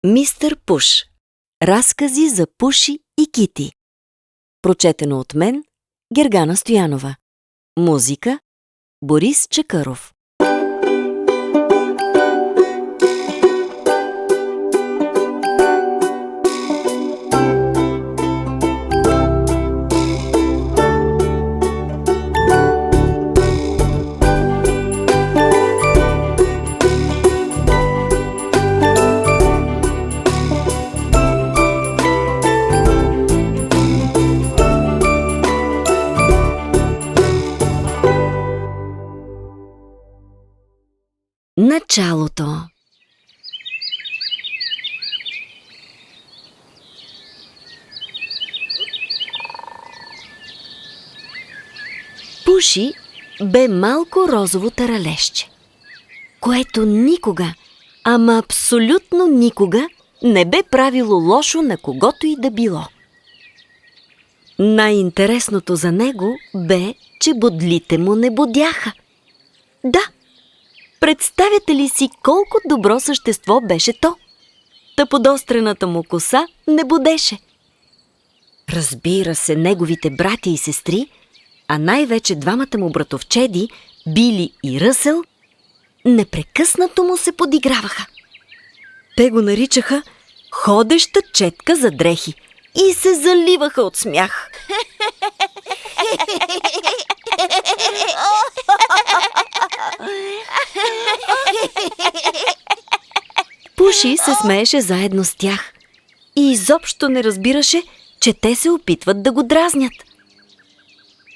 Мистер Пуш. Разкази за Пуши и Кити. Прочетено от мен, Гергана Стоянова. Музика – Борис Чакъров. Началото. Пуши бе малко розово таралежче, което никога, ама абсолютно никога не бе правило лошо на когото и да било. Най-интересното за него бе, че бодлите му не бодяха. Да, представяте ли си колко добро същество беше то? Та подострената му коса не бодеше. Разбира се, неговите братя и сестри, а най-вече двамата му братовчеди, Били и Ръсъл, непрекъснато му се подиграваха. Те го наричаха ходеща четка за дрехи и се заливаха от смях. Пуши се смееше заедно с тях и изобщо не разбираше, че те се опитват да го дразнят.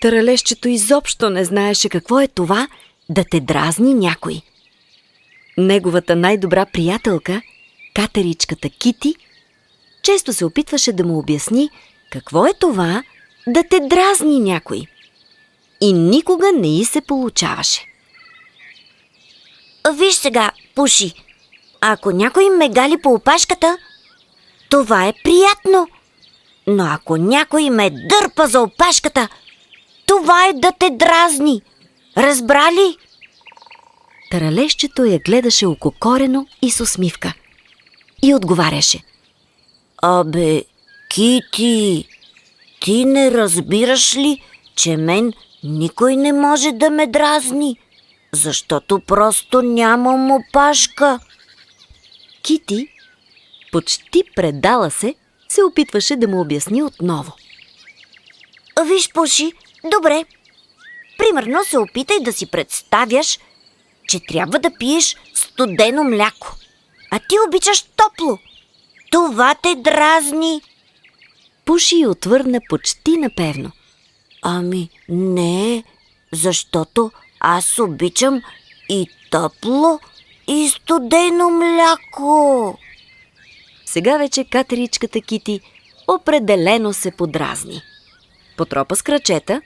Таралежчето изобщо не знаеше какво е това да те дразни някой. Неговата най-добра приятелка, катеричката Кити, често се опитваше да му обясни какво е това да те дразни някой. И никога не й се получаваше. Виж сега, Пуши, ако някой ме гали по опашката, това е приятно. Но ако някой ме дърпа за опашката, това е да те дразни. Разбра ли? Таралежчето я гледаше ококорено и с усмивка. И отговаряше: Абе, Кити, ти не разбираш ли, че мен никой не може да ме дразни, защото просто нямам опашка? Кити, почти предала се опитваше да му обясни отново. Виж, Пуши, добре. Примерно се опитай да си представяш, че трябва да пиеш студено мляко, а ти обичаш топло. Това те дразни. Пуши отвърна почти напевно: Ами не, защото аз обичам и топло, и студено мляко. Сега вече катеричката Кити определено се подразни. Потропа с крачета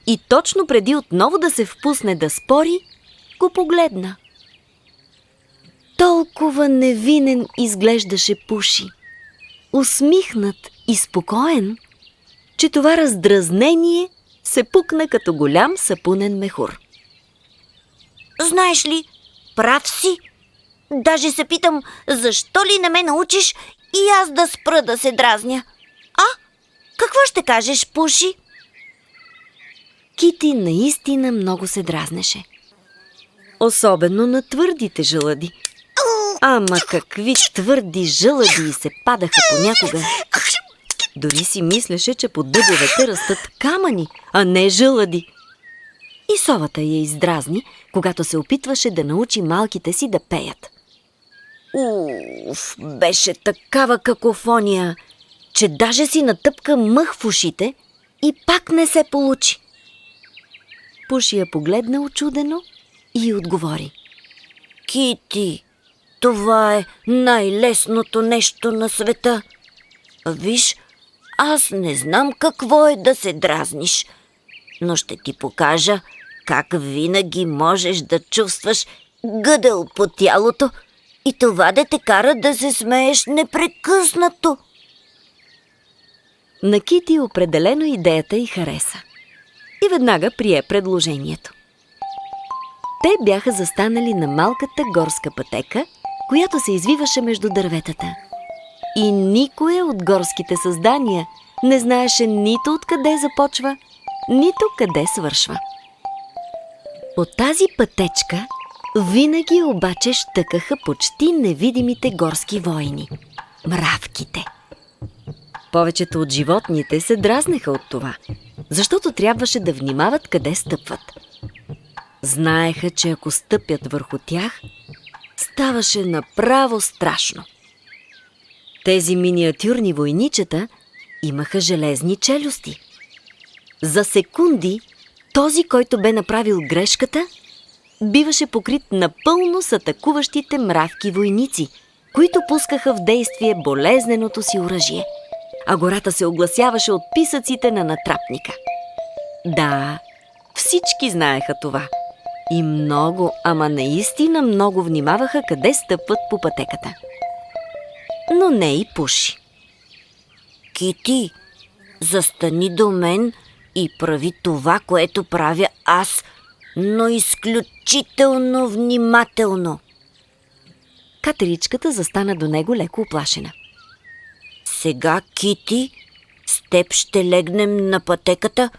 и точно преди отново да се впусне да спори, го погледна. Толкова невинен изглеждаше Пуши, усмихнат и спокоен, че това раздразнение се пукна като голям сапунен мехур. Знаеш ли, прав си. Даже се питам, защо ли не ме научиш и аз да спра да се дразня? А? Какво ще кажеш, Пуши? Кити наистина много се дразнеше. Особено на твърдите жълъди. Ама какви твърди жълъди се падаха понякога. Дори си мислеше, че по дъбовете растат камъни, а не жълъди. И совата я издразни, когато се опитваше да научи малките си да пеят. Уф, беше такава какофония, че даже си натъпка мъх в ушите и пак не се получи. Пуши я погледна учудено и отговори: Кити, това е най-лесното нещо на света. Виж, аз не знам какво е да се дразниш, но ще ти покажа как винаги можеш да чувстваш гъдел по тялото и това да те кара да се смееш непрекъснато. На Кити определено идеята й хареса и веднага прие предложението. Те бяха застанали на малката горска пътека, която се извиваше между дърветата, И никое от горските създания не знаеше нито откъде започва, нито къде свършва. По тази пътечка винаги обаче щъкаха почти невидимите горски войни – мравките. Повечето от животните се дразнеха от това, защото трябваше да внимават къде стъпват. Знаеха, че ако стъпят върху тях, ставаше направо страшно. Тези миниатюрни войничета имаха железни челюсти. За секунди този, който бе направил грешката, биваше покрит напълно с атакуващите мравки-войници, които пускаха в действие болезненото си оръжие, а гората се огласяваше от писъците на натрапника. Да, всички знаеха това и много, ама наистина много внимаваха къде стъпват по пътеката. Но не и Пуши. Кити, застани до мен и прави това, което правя аз, но изключително внимателно. Катеричката застана до него леко уплашена. Сега, Кити, с теб ще легнем на пътеката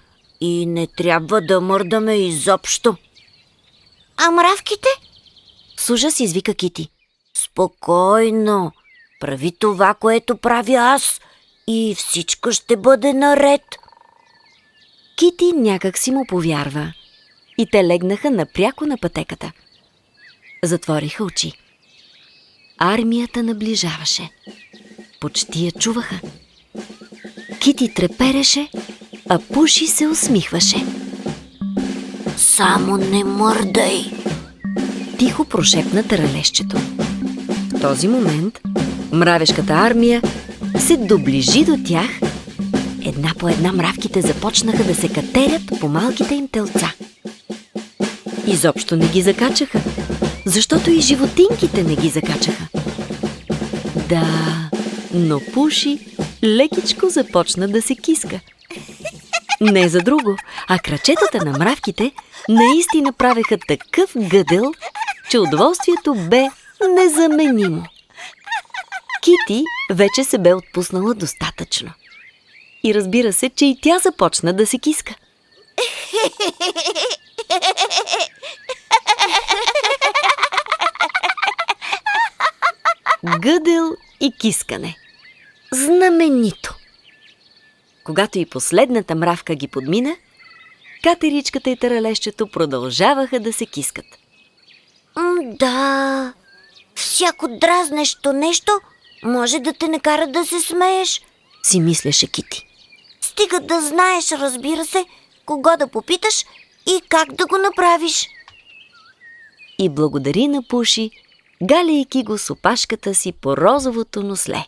и не трябва да мърдаме изобщо. А мравките? С ужас извика Кити. Спокойно, прави това, което правя аз и всичко ще бъде наред. Кити някак си му повярва и те легнаха напряко на пътеката. Затвориха очи. Армията наближаваше. Почти я чуваха. Кити трепереше, а Пуши се усмихваше. Само не мърдай! Тихо прошепна таралещето. В този момент мравешката армия се доближи до тях. Една по една мравките започнаха да се катерят по малките им телца. Изобщо не ги закачаха, защото и животинките не ги закачаха. Да, но Пуши лекичко започна да се киска. Не за друго, а крачетата на мравките наистина правеха такъв гъдел, че удоволствието бе незаменимо. Кити вече се бе отпуснала достатъчно. И разбира се, че и тя започна да се киска. Гъдел и кискане. Знаменито! Когато и последната мравка ги подмина, Катеричката и таралещето продължаваха да се кискат. Да, всяко дразнещо нещо може да те накара да се смееш, си мислеше Кити. Стига да знаеш, разбира се, кого да попиташ и как да го направиш. И благодари на Пуши, галяйки го с опашката си по розовото носле.